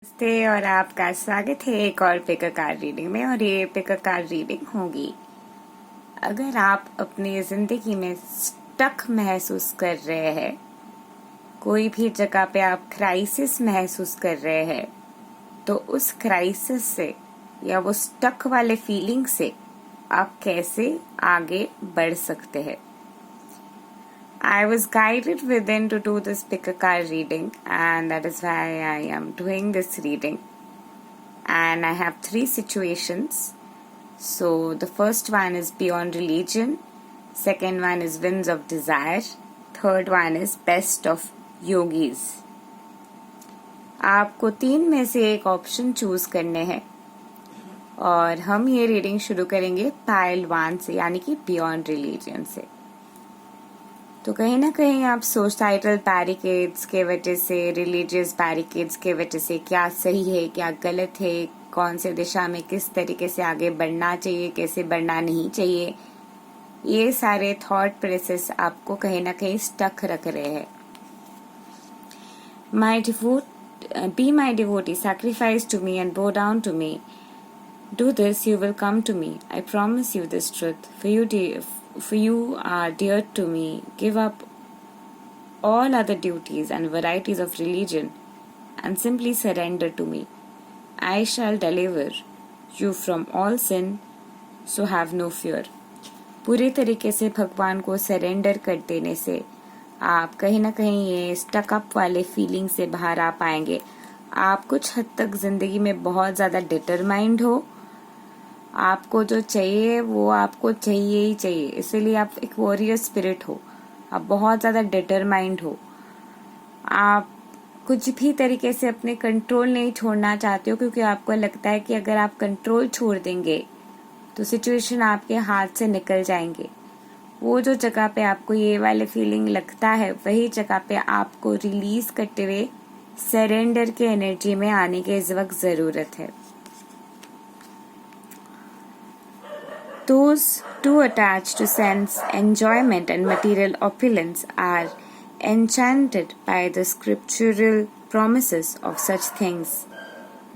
नमस्ते और आपका स्वागत है एक और पिक कार्ड रीडिंग में। और ये पिक कार्ड रीडिंग होगी अगर आप अपनी जिंदगी में स्टक महसूस कर रहे हैं, कोई भी जगह पे आप क्राइसिस महसूस कर रहे हैं, तो उस क्राइसिस से या वो स्टक वाले फीलिंग से आप कैसे आगे बढ़ सकते हैं। I was guided within to do this pick a card reading, and that is why I am doing this reading. And I have 3 situations. So the first one is beyond religion, second one is winds of desire, third one is best of yogis. आपको 3 में से एक option choose करने हैं और हम ये reading शुरू करेंगे पाइल 1 से, यानी कि बियॉन्ड रिलीजन से। तो कहीं ना कहीं आप सोसाइटल बैरिकेड्स के वजह से, रिलीजियस बैरिकेड्स के वजह से क्या सही है क्या गलत है, कौन से दिशा में किस तरीके से आगे बढ़ना चाहिए, कैसे बढ़ना नहीं चाहिए, ये सारे थॉट प्रोसेस आपको कहीं ना कहीं स्टक रख रहे हैं। Be my devotee, sacrifice to me and bow down to me. Do this, you will come to me. I promise you this truth. For you are dear to me. Give up all other duties and varieties of religion and simply surrender to me. I shall deliver you from all sin, so have no fear. पूरे तरीके से भगवान को surrender कर देने से आप कहीं ना कहीं ये स्टक अप वाले फीलिंग से बाहर आ पाएंगे। आप कुछ हद तक जिंदगी में बहुत ज्यादा डिटरमाइंड हो, आपको जो चाहिए वो आपको चाहिए ही चाहिए, इसीलिए आप एक वॉरियर स्पिरिट हो, आप बहुत ज्यादा डिटरमाइंड हो, आप कुछ भी तरीके से अपने कंट्रोल नहीं छोड़ना चाहते हो, क्योंकि आपको लगता है कि अगर आप कंट्रोल छोड़ देंगे तो सिचुएशन आपके हाथ से निकल जाएंगे। वो जो जगह पे आपको ये वाले फीलिंग लगता है, वही जगह पे आपको रिलीज करते हुए सरेंडर के एनर्जी में आने की इस वक्त जरूरत है। Those too attached to sense, enjoyment and material opulence are enchanted by the scriptural promises of such things.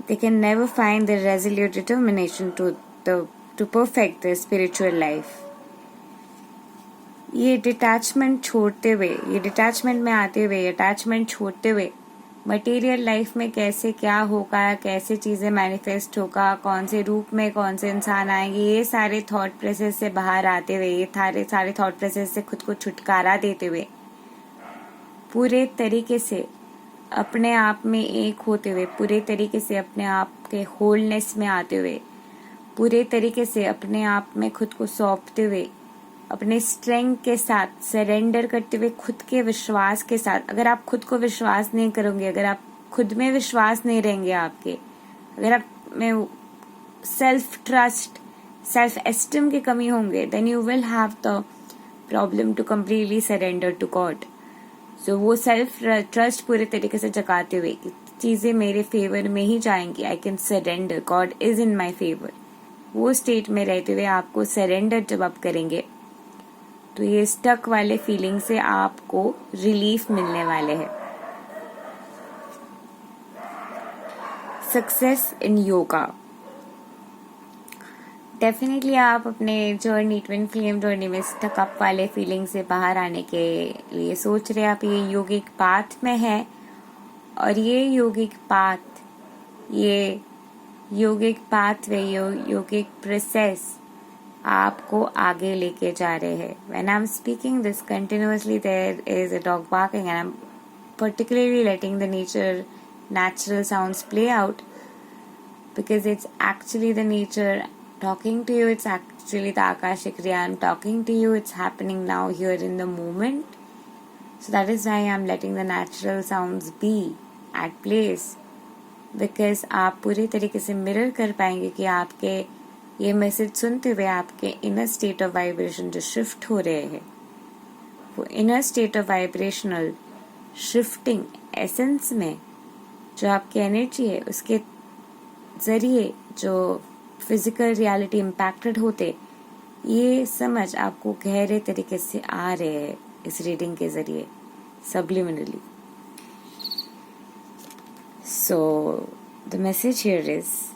They can never find the resolute determination to perfect their spiritual life. ये detachment छोड़ते हुए, ये detachment में आते हुए, attachment छोड़ते हुए material life में कैसे क्या होगा, कैसे चीजें मैनिफेस्ट होगा, कौन से रूप में कौन से इंसान आएंगे, ये सारे थॉट प्रोसेस से बाहर आते हुए, ये सारे थॉट प्रोसेस से खुद को छुटकारा देते हुए, पूरे तरीके से अपने आप में एक होते हुए, पूरे तरीके से अपने आप के होलनेस में आते हुए, पूरे तरीके से अपने आप में खुद को सौंपते हुए, अपने स्ट्रेंथ के साथ सरेंडर करते हुए, खुद के विश्वास के साथ। अगर आप खुद को विश्वास नहीं करोगे, अगर आप खुद में विश्वास नहीं रहेंगे आपके, अगर आप में सेल्फ ट्रस्ट, सेल्फ एस्टीम की कमी होंगे, then you will have the problem to completely surrender to God. So वो सेल्फ ट्रस्ट पूरे तरीके से जगाते हुए कि चीजें मेरे फेवर में ही जाएंगी, I can surrender, God is in my favour, वो स्टेट में रहते हुए आपको सरेंडर जब आप करेंगे तो ये स्टक वाले फीलिंग से आपको रिलीफ मिलने वाले हैं। Success in yoga. डेफिनेटली आप अपने जर्नी, ट्विन फ्लेम जर्नी में स्टक अप वाले फीलिंग से बाहर आने के लिए सोच रहे हैं, आप ये योगिक पाथ में है, और ये योगिक पाथ, ये योगिक पाथवे, योगिक प्रोसेस आपको आगे लेके जा रहे हैं। When I'm speaking this continuously, there is a dog barking, and I'm particularly letting the natural sounds play out, because it's actually the nature talking to you. It's actually the Akashic Kriya. I'm talking to you. It's happening now here in the moment. So that is why I'm letting the natural sounds be at place, because आप पूरी तरीके से mirror कर पाएंगे कि आपके ये message सुनते हुए आपके इनर स्टेट ऑफ वाइब्रेशन जो शिफ्ट हो रहे हैं, वो inner state of vibrational shifting essence में जो आपकी एनर्जी है, उसके जरिए जो फिजिकल रियलिटी इम्पैक्टेड होते, ये समझ आपको गहरे तरीके से आ रहे हैं इस रीडिंग के जरिए, subliminally. So, The message here is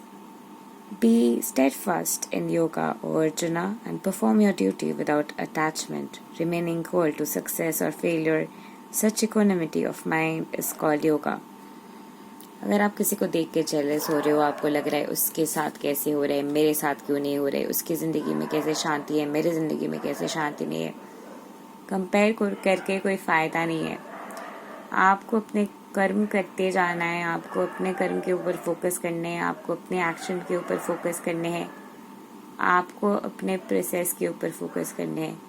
be steadfast in yoga, O Arjuna, and perform your duty without attachment, remaining cold to success or failure. Such equanimity of mind is called yoga. अगर आप किसी को देख के jealous हो रहे हो, आपको लग रहा है उसके साथ कैसे हो रहा है, मेरे साथ क्यों नहीं हो रहा है, उसकी ज़िंदगी में कैसे शांति है, मेरी ज़िंदगी में कैसे शांति नहीं है, कंपेयर करके कोई फ़ायदा नहीं है. आपको अपने कर्म करते जाना है, आपको अपने कर्म के ऊपर फोकस करने हैं, आपको अपने एक्शन के ऊपर फोकस करने हैं, आपको अपने प्रोसेस के ऊपर फोकस करने हैं,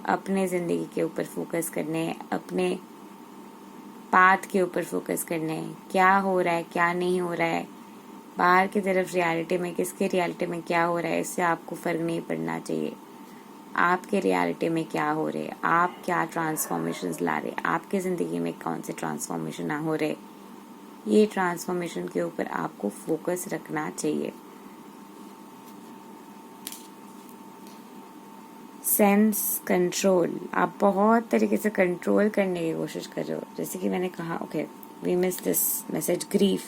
अपने ज़िंदगी के ऊपर फोकस करने हैं, अपने पाथ के ऊपर फोकस करने हैं. क्या हो रहा है, क्या नहीं हो रहा है, बाहर की तरफ रियलिटी में किसके रियलिटी में क्या हो रहा है, इससे आपको फ़र्क नहीं पड़ना चाहिए. आपके रियलिटी में क्या हो रहे, आप क्या ट्रांसफॉर्मेशंस ला रहे, आपके ज़िंदगी में कौन से ट्रांसफॉर्मेशन हो रहे, ये ट्रांसफॉर्मेशन के ऊपर आपको फोकस रखना चाहिए. सेंस कंट्रोल, आप बहुत तरीके से कंट्रोल करने की कोशिश कर रहे हो. जैसे कि मैंने कहा, okay we miss this message, grief.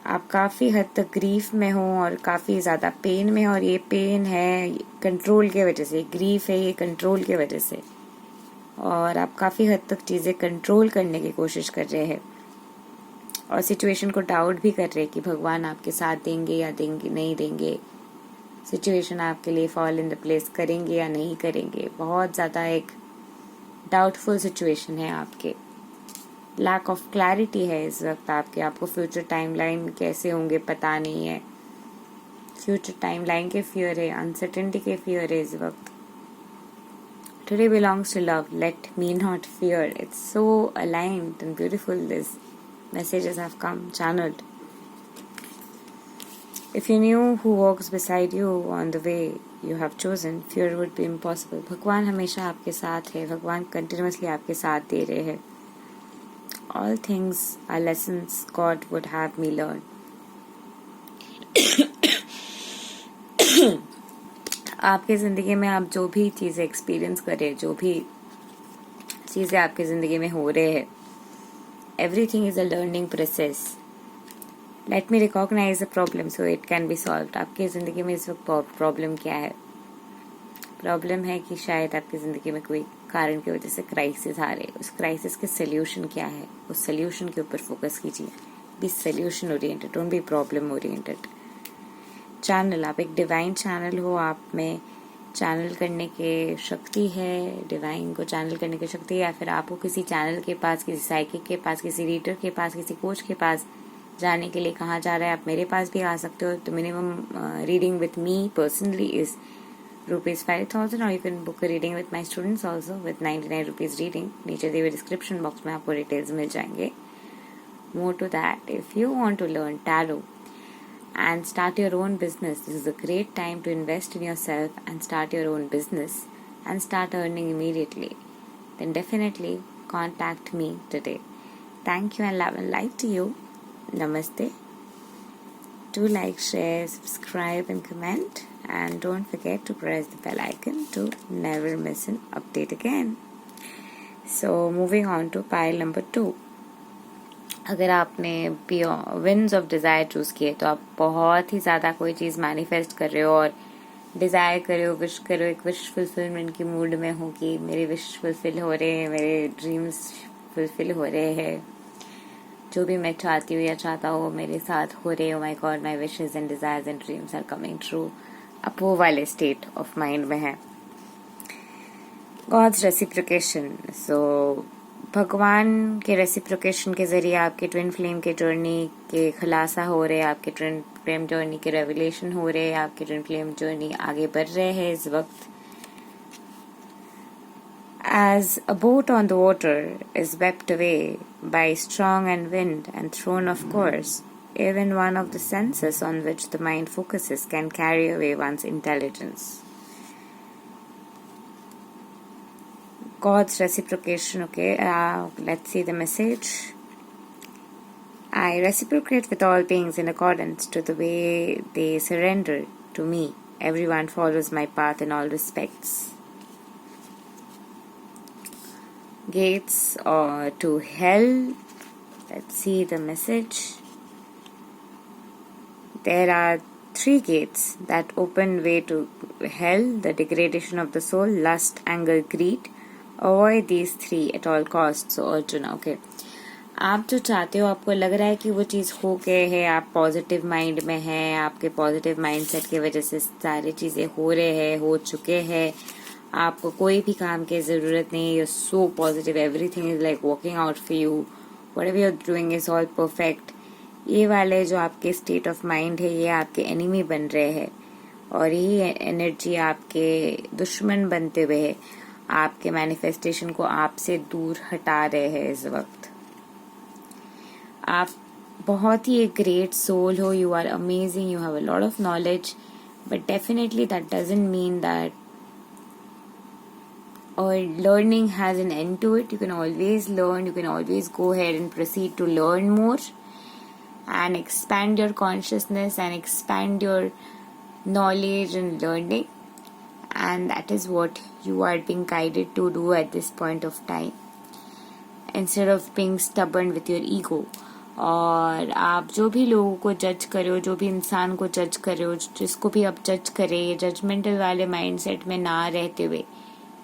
आप काफ़ी हद तक ग्रीफ में हो और काफ़ी ज़्यादा पेन में हो, और ये पेन है कंट्रोल के वजह से, ग्रीफ है ये कंट्रोल के वजह से, और आप काफ़ी हद तक चीज़ें कंट्रोल करने की कोशिश कर रहे हैं और सिचुएशन को डाउट भी कर रहे हैं कि भगवान आपके साथ देंगे या देंगे नहीं देंगे, सिचुएशन आपके लिए फॉल इन द प्लेस करेंगे या नहीं करेंगे. बहुत ज़्यादा एक डाउटफुल सिचुएशन है आपके, लैक ऑफ क्लैरिटी है इस वक्त आपके. आपको फ्यूचर टाइमलाइन कैसे होंगे पता नहीं है, फ्यूचर टाइमलाइन के फियर है, अनसर्टेनिटी के फियर है इस वक्त. Today belongs to love, let me not fear. It's so aligned and beautiful. This messages have come channeled. If you knew who walks beside you on the way you have chosen, fear would be impossible. भगवान हमेशा आपके साथ है, भगवान continuously आपके साथ दे रहे हैं. All things are lessons God would have me learn. आपके ज़िंदगी में आप जो भी चीज़ें एक्सपीरियंस करें, जो भी चीज़ें आपकी ज़िंदगी में हो रहे हैं, everything is a learning process. Let me recognize the problem so it can be solved. आपकी ज़िंदगी में इस वक्त प्रॉब्लम क्या है? प्रॉब्लम है कि शायद आपकी ज़िंदगी में कोई कारण की वजह से क्राइसिस आ रहे. उस क्राइसिस के सोल्यूशन क्या है, उस सोल्यूशन के ऊपर फोकस कीजिए. Be solution oriented, don't be problem oriented. Channel, आप एक डिवाइन चैनल हो, आप में चैनल करने के शक्ति है, डिवाइन को चैनल करने की शक्ति है, या फिर आपको किसी चैनल के पास, किसी साइकिक के पास, किसी रीडर के पास, किसी कोच के पास जाने के लिए कहा जा रहा है. आप मेरे पास भी आ सकते हो. तो minimum reading with me personally is ₹5,000, और you can book a reading with my students also with ₹99 reading. नीचे दिए हुए डिस्क्रिप्शन बॉक्स में आपको डिटेल्स मिल जाएंगे. More to that, if you want to learn tarot and start your own business, this is a great time to invest in yourself and start your own business and start earning immediately. Then definitely contact me today. Thank you and love and light to you. Namaste. Do like, share, subscribe and comment, and don't forget to press the bell icon to never miss an update again. So moving on to pile number 2. अगर आपने winds of desire choose किए तो आप बहुत ही ज़्यादा कोई चीज़ manifest कर रहे हो और डिज़ायर कर रहे हो, विश कर रहे हो, एक विश फुलफिलमेंट की मूड में हो कि मेरे विश फुलफिल हो रहे हैं, मेरे ड्रीम्स फुलफिल हो रहे हैं, जो भी मैं चाहती हूँ या चाहता हूँ मेरे साथ हो रहे हो. My God, my wishes and desires and dreams are coming true. आप वो वाले स्टेट ऑफ माइंड में है. God's reciprocation. सो भगवान के रेसिप्रोकेशन के जरिए आपके ट्विन फ्लेम के जर्नी के खुलासा हो रहे, आपके ट्विन फ्लेम जर्नी के रेवलेशन हो रहे, आपके ट्विन फ्लेम जर्नी आगे बढ़ रहे हैं इस वक्त. As a boat on the water is swept away by storm and wind and thrown off course, even one of the senses on which the mind focuses can carry away one's intelligence. God's reciprocation, okay, let's see the message. I reciprocate with all beings in accordance to the way they surrender to me. Everyone follows my path in all respects. Gates to hell. Let's see the message. there are 3 gates that open way to hell: the degradation of the soul, lust, anger, greed. Avoid these 3 at all costs. So Arjuna, okay. आप जो चाहते हो, आपको लग रहा है कि वो चीज़ हो गए है, आप पॉजिटिव माइंड में हैं, आपके पॉजिटिव माइंडसेट की वजह से सारी चीज़ें हो रहे हैं, हो चुके हैं, आपको कोई भी काम की ज़रूरत नहीं, you are so positive, everything is like working out for you, whatever you are doing is all perfect. ये वाले जो आपके स्टेट ऑफ माइंड है, ये आपके एनिमी बन रहे हैं और यही एनर्जी आपके दुश्मन बनते हुए है, आपके मैनिफेस्टेशन को आपसे दूर हटा रहे हैं इस वक्त। आप बहुत ही एक ग्रेट सोल हो, you are amazing, you have a lot of knowledge, but definitely that doesn't mean that or learning has an end to it. You can always learn, you can always go ahead and proceed to learn more and expand your consciousness and expand your knowledge and learning, and that is what you are being guided to do at this point of time, instead of being stubborn with your ego. और आप जो भी लोगों को जज करे हो, जो भी इंसान को जज करे हो, जिसको भी आप जज करे, जजमेंटल वाले माइंडसेट में ना रहते हुए,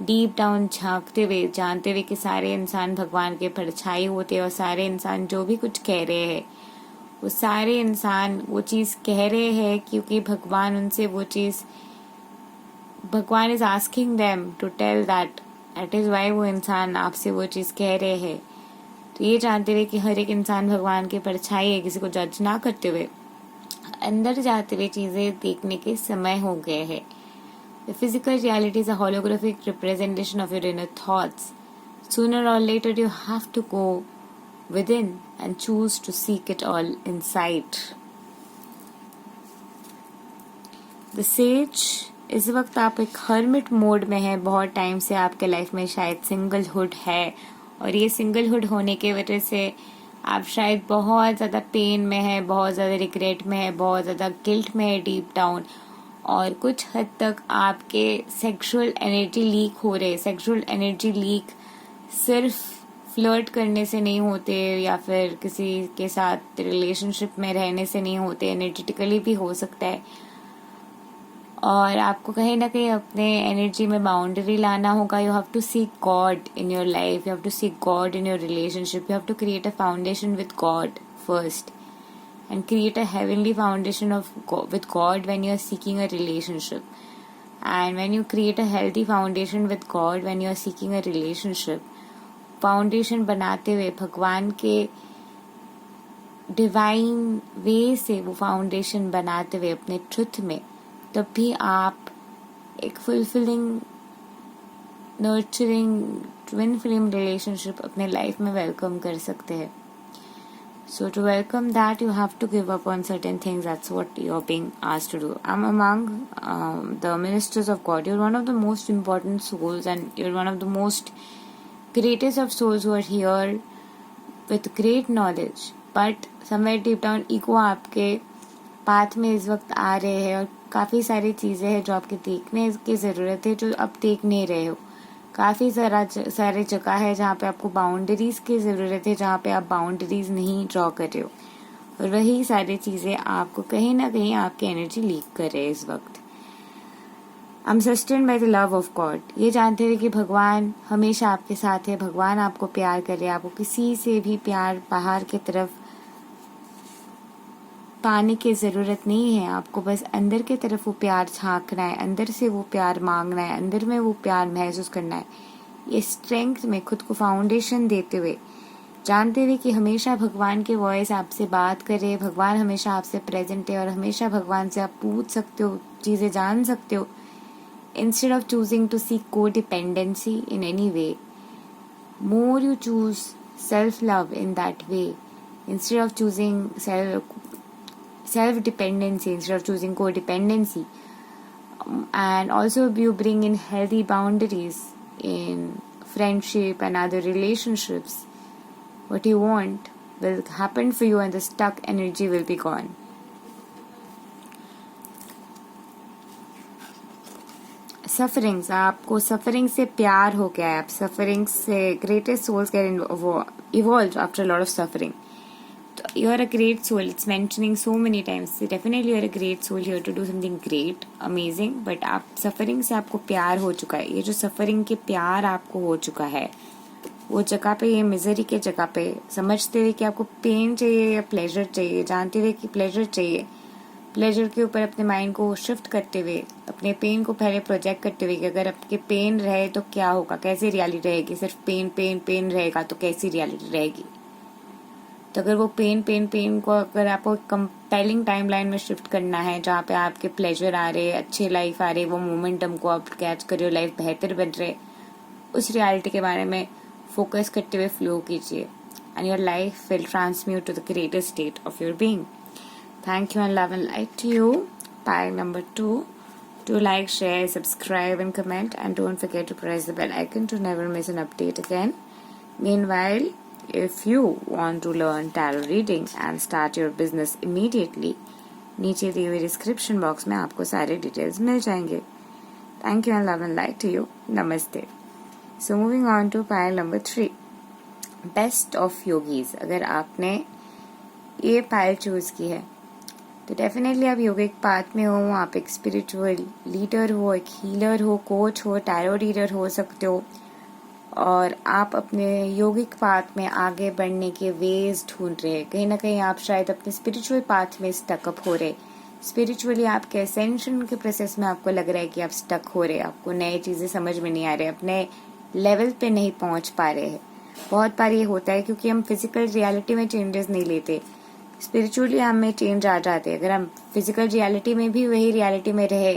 डीप डाउन झांकते हुए, जानते हुए कि सारे इंसान भगवान के परछाई होते हैं और सारे इंसान जो भी कुछ कह रहे हैं, वो सारे इंसान वो चीज़ कह रहे हैं क्योंकि भगवान उनसे वो चीज़, भगवान is asking them to tell that is why वो इंसान आपसे वो चीज़ कह रहे हैं। तो ये जानते हुए कि हर एक इंसान भगवान के परछाई है, किसी को जज ना करते हुए अंदर जाते हुए चीज़ें देखने के समय हो गए हैं। The physical reality is a holographic representation of your inner thoughts. Sooner or later you have to go within and choose to seek it all inside. The sage, इस वक्त आप एक hermit मोड में हैं, बहुत टाइम से आपके life में शायद सिंगलहुड है और ये सिंगलहुड होने की वजह से आप शायद बहुत ज़्यादा पेन में है, बहुत ज़्यादा रिग्रेट में है, बहुत ज़्यादा गिल्ट में है डीप डाउन, और कुछ हद तक आपके सेक्सुअल एनर्जी लीक हो रहे। सेक्सुअल एनर्जी लीक सिर्फ फ्लर्ट करने से नहीं होते या फिर किसी के साथ रिलेशनशिप में रहने से नहीं होते, एनर्जेटिकली भी हो सकता है। और आपको कहीं ना कहीं अपने एनर्जी में बाउंड्री लाना होगा। You have to seek God in your life, you have to seek God in your relationship, you have to create a foundation with God first and create a heavenly foundation with God when you are seeking a relationship. And when you create a healthy foundation with God when you are seeking a relationship, foundation बनाते हुए भगवान के divine वे से वो foundation बनाते हुए अपने truth में, तब भी आप एक fulfilling nurturing twin flame relationship अपने लाइफ में वेलकम कर सकते हैं। So to welcome that, you have to give up on certain things. That's what you're being asked to do. I'm among the ministers of God. You're one of the most important souls and you're one of the most greatest of souls who are here with great knowledge. But somewhere deep down, ego आपके path में इस वक्त आ रहे हैं और काफ़ी सारी चीज़ें हैं जो आपके देखने की ज़रूरत है, जो अब देख नहीं रहे हो। काफ़ी सारे जगह है जहाँ पे आपको बाउंड्रीज़ की ज़रूरत है, जहाँ पे आप बाउंड्रीज़ नहीं ड्रॉ कर रहे हो, और वही सारी चीज़ें आपको कहीं ना कहीं आपकी एनर्जी लीक कर रहे हैं इस वक्त। I am sustained by the love of God. ये जानते हुए कि भगवान हमेशा आपके साथ है, भगवान आपको प्यार कर रहे हैं, आपको किसी से भी प्यार बाहर की तरफ पाने की ज़रूरत नहीं है, आपको बस अंदर की तरफ वो प्यार झांकना है, अंदर से वो प्यार मांगना है, अंदर में वो प्यार महसूस करना है। ये स्ट्रेंथ में खुद को फाउंडेशन देते हुए, जानते हुए कि हमेशा भगवान की वॉइस आपसे बात करे, भगवान हमेशा आपसे प्रेजेंट है और हमेशा भगवान से आप पूछ सकते हो, चीज़ें जान सकते हो। Instead of choosing to seek codependency in any way, more you choose self love in that way, instead of choosing self-dependency, instead of choosing codependency. And also you bring in healthy boundaries in friendship and other relationships. What you want will happen for you and the stuck energy will be gone. Sufferings, आपको suffering से प्यार हो गया है, आप suffering से, greatest souls get evolve after lot of suffering. तो you are a great soul. It's mentioning so many times. Definitely you are a great soul here to do something great, amazing. But आप suffering से आपको प्यार हो चुका है. ये जो सफरिंग के प्यार आपको हो चुका है, वो जगह पे, ये मिजरी के जगह पे, समझते हुए कि आपको पेन चाहिए या प्लेजर चाहिए, जानते हुए कि प्लेजर चाहिए, प्लेजर के ऊपर अपने माइंड को शिफ्ट करते हुए, अपने पेन को पहले प्रोजेक्ट करते हुए कि अगर आपके पेन रहे तो क्या होगा, कैसी रियलिटी रहेगी. सिर्फ पेन पेन पेन रहेगा तो कैसी रियलिटी रहेगी. तो अगर वो पेन पेन पेन को अगर आपको कंपेलिंग टाइमलाइन में शिफ्ट करना है, जहाँ पे आपके प्लेजर आ रहे, अच्छे लाइफ आ रहे, वो मोमेंटम को आप कैच कर रहे हो, लाइफ बेहतर बन रहे, उस रियलिटी के बारे में फोकस करते हुए फ्लो कीजिए. And your life will transmute to the greatest state of your being. Thank you and love and light to you. Pile number 2. Do like, share, subscribe and comment, and don't forget to press the bell icon to never miss an update again. Meanwhile, if you want to learn tarot reading and start your business immediately, नीचे दिए हुए description box में आपको सारे details मिल जाएंगे. Thank you and love and light to you. Namaste. So moving on to pile number 3. Best of yogis. अगर आपने ये पाइल चूज की है तो डेफिनेटली आप योगिक पाथ में हो, आप एक स्पिरिचुअल लीडर हो, एक हीलर हो, कोच हो, टैरो रीडर हो सकते हो, और आप अपने योगिक पाथ में आगे बढ़ने के वेज ढूंढ रहे हैं. कहीं ना कहीं आप शायद अपने स्पिरिचुअल पाथ में स्टकअप हो रहे, स्पिरिचुअली आपके असेंशन के प्रोसेस में आपको लग रहा है कि आप स्टक हो रहे, आपको नई चीज़ें समझ में नहीं आ रहे, अपने लेवल पे नहीं पहुंच पा रहे हैं. बहुत बार ये होता है क्योंकि हम फिजिकल रियलिटी में चेंजेस नहीं लेते, स्पिरिचुअली हमें चेंज आ जाते हैं. अगर हम फिजिकल रियलिटी में भी वही रियलिटी में रहे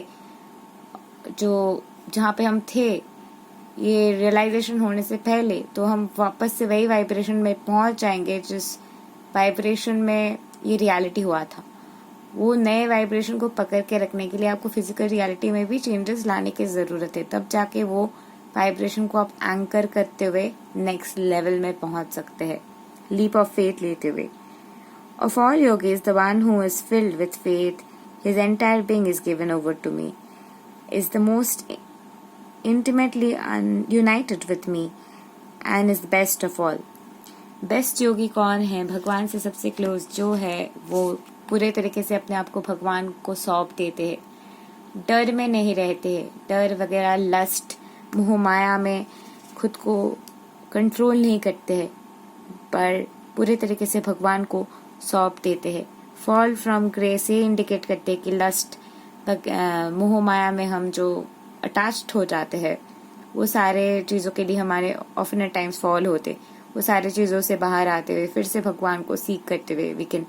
जो जहाँ पे हम थे ये रियलाइजेशन होने से पहले, तो हम वापस से वही वाइब्रेशन में पहुंच जाएंगे जिस वाइब्रेशन में ये रियलिटी हुआ था. वो नए वाइब्रेशन को पकड़ के रखने के लिए आपको फिजिकल रियलिटी में भी चेंजेस लाने की ज़रूरत है. तब जाके वो वाइब्रेशन को आप एंकर करते हुए नेक्स्ट लेवल में पहुंच सकते हैं, लीप ऑफ फेथ लेते हुए. Of all yogis, the one who is filled with faith, his entire being is given over to me, is the most intimately united with me, and is the best of all. Best yogi कौन है? भगवान से सबसे close जो है, वो पूरे तरीके से अपने आप को भगवान को सौंप देते हैं, डर में नहीं रहते हैं, डर वगैरह, लस्ट, मोह माया में खुद को कंट्रोल नहीं करते हैं, पर पूरे तरीके से भगवान को सौंप देते हैं. फॉल फ्रॉम ग्रेस ये इंडिकेट करते हैं कि लस्ट, मोह माया में हम जो अटैच्ड हो जाते हैं, वो सारे चीज़ों के लिए हमारे ऑफन एट टाइम्स फॉल होते, वो सारी चीज़ों से बाहर आते हुए फिर से भगवान को सीख करते हुए we can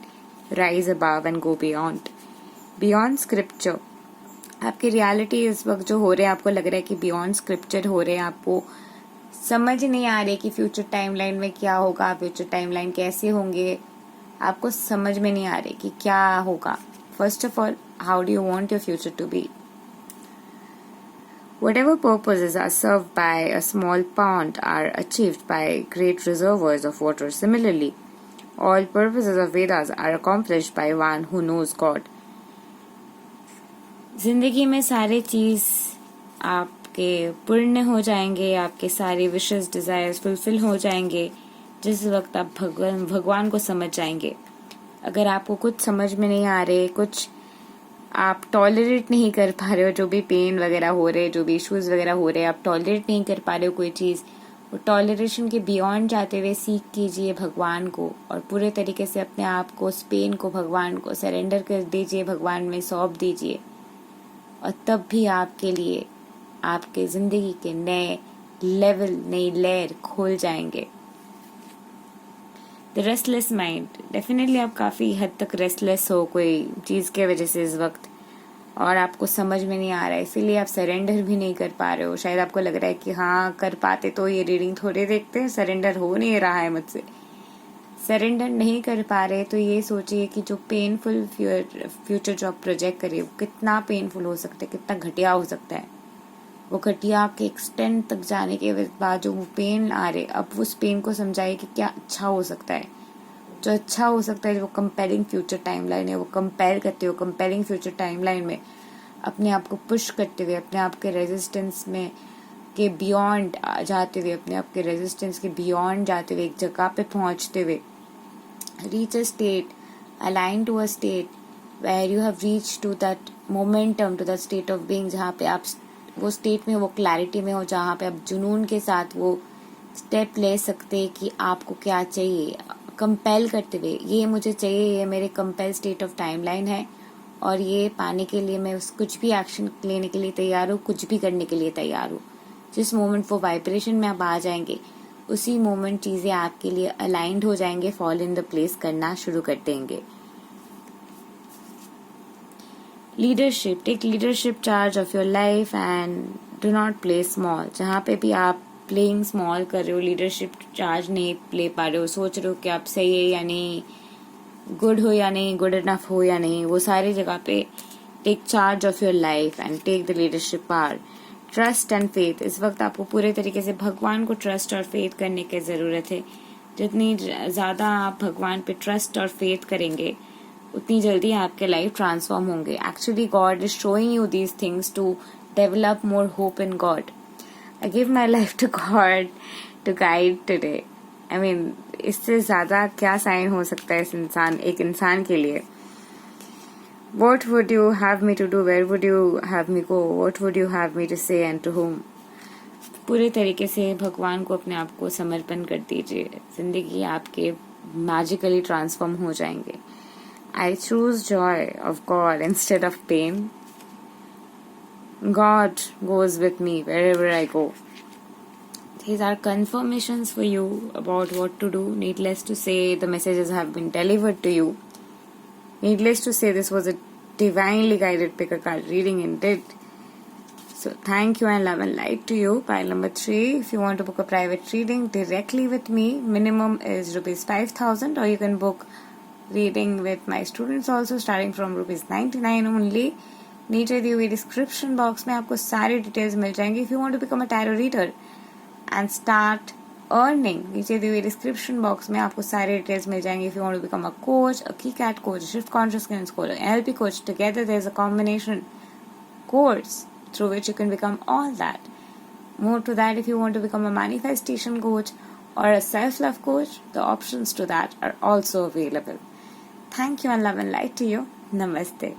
rise above and go beyond scripture. आपकी रियलिटी इस वक्त जो हो रहे हैं, आपको लग रहा है कि बियॉन्ड स्क्रिप्चर हो रहे हैं, आपको समझ नहीं आ रही कि फ्यूचर टाइमलाइन में क्या होगा, फ्यूचर टाइमलाइन कैसे होंगे, आपको समझ में नहीं आ रही कि क्या होगा. First of all, how do you want your future to be? Whatever purposes are served by a small pond are achieved by great reservoirs of water. Similarly, all purposes of Vedas are accomplished by one who knows God. जिंदगी में सारे चीज आपके पूर्ण हो जाएंगे, आपके सारे विशेष डिजायर्स फुलफिल हो जाएंगे जिस वक्त आप भगवान को समझ जाएंगे. अगर आपको कुछ समझ में नहीं आ रहे, कुछ आप टॉलरेट नहीं कर पा रहे हो, जो भी पेन वगैरह हो रहे, जो भी इश्यूज वगैरह हो रहे, आप टॉलरेट नहीं कर पा रहे हो कोई चीज़, वो टॉलरेशन के बियॉन्ड जाते हुए सीख कीजिए भगवान को, और पूरे तरीके से अपने आप को, उस पेन को भगवान को सरेंडर कर दीजिए, भगवान में सौंप दीजिए, और तब भी आपके लिए आपके ज़िंदगी के नए लेवल, नई लेयर खोल जाएंगे. द रेस्टलेस माइंड, डेफिनेटली आप काफ़ी हद तक रेस्टलेस हो कोई चीज़ के वजह से इस वक्त, और आपको समझ में नहीं आ रहा है, इसीलिए आप सरेंडर भी नहीं कर पा रहे हो. शायद आपको लग रहा है कि हाँ कर पाते तो ये रीडिंग थोड़े देखते हैं, सरेंडर हो नहीं रहा है मुझसे. सरेंडर नहीं कर पा रहे तो ये सोचिए कि जो पेनफुल फ्यूचर जो आप प्रोजेक्ट करिए वो कितना पेनफुल हो सकता है, कितना घटिया हो सकता है. वो घटिया के एक्सटेंट तक जाने के बाद जो वो पेन आ रहे, अब उस पेन को समझाइए कि क्या अच्छा हो सकता है. जो अच्छा हो सकता है, वो कंपेलिंग फ्यूचर टाइमलाइन है, वो कंपेयर करते हो कंपेलिंग फ्यूचर टाइमलाइन में अपने आप को पुश करते हुए, अपने आप के रेजिस्टेंस में के बियॉन्ड जाते हुए, अपने आप के रेजिस्टेंस के बियॉन्ड जाते हुए, एक जगह पे पहुंचते हुए reach a state, align to a state where you have reached to that momentum, to that state of being, जहाँ पे आप वो स्टेट में, वो क्लैरिटी में हो, जहाँ पे आप जुनून के साथ वो स्टेप ले सकते कि आपको क्या चाहिए, कंपेल करते हुए, ये मुझे चाहिए, ये मेरे कंपेल स्टेट ऑफ टाइमलाइन है और ये पाने के लिए मैं उस कुछ भी एक्शन लेने के लिए तैयार हूँ, कुछ भी करने के लिए तैयार हूँ. जिस मोमेंट वो वाइब्रेशन में आप आ जाएंगे, उसी मोमेंट चीज़ें आपके लिए अलाइंड हो जाएंगे, फॉल इन द प्लेस करना शुरू कर देंगे. Leadership, take leadership charge of your life and do not play small. जहाँ पे भी आप प्लेइंग स्मॉल कर रहे हो, लीडरशिप चार्ज नहीं ले पा रहे हो, सोच रहे हो कि आप सही है या नहीं, गुड हो या नहीं, गुड इनफ हो या नहीं, वो सारी जगह पे take charge of your life and take the leadership power. Trust and faith, इस वक्त आपको पूरे तरीके से भगवान को ट्रस्ट और फेथ करने की ज़रूरत है. जितनी ज़्यादा आप भगवान पे ट्रस्ट और फेथ करेंगे, उतनी जल्दी आपके लाइफ ट्रांसफॉर्म होंगे. Actually God is showing you these things to develop more hope in God. I give my life to God to guide today. I mean, इससे ज़्यादा क्या साइन हो सकता है एक इंसान के लिए. What would you have me to do? Where would you have me go? What would you have me to say and to whom? पूरे तरीके से भगवान को अपने आप को समर्पण कर दीजिए. जिंदगी आपके मैजिकली ट्रांसफॉर्म हो जाएंगे. I choose joy of God instead of pain. God goes with me wherever I go. These are confirmations for you about what to do. Needless to say, the messages have been delivered to you. Needless to say, this was a divinely guided pick a card reading indeed. So thank you and love and light to you. Pile number 3, if you want to book a private reading directly with me, minimum is ₹5,000, or you can book reading with my students also starting from ₹99 only. नीचे दी हुई description box में आपको सारी details मिल जाएंगी. If you want to become a tarot reader and start earning, नीचे दी हुई डिस्क्रिप्शन बॉक्स में आपको सारे डिटेल्स मिल जाएंगे. If you want to become a coach, a key cat coach, shift consciousness coach, NLP coach, together there is a combination course through which you can become all that. More to that, if you want to become a manifestation coach or a self-love coach, the options to that are also available. Thank you and love and light to you. Namaste.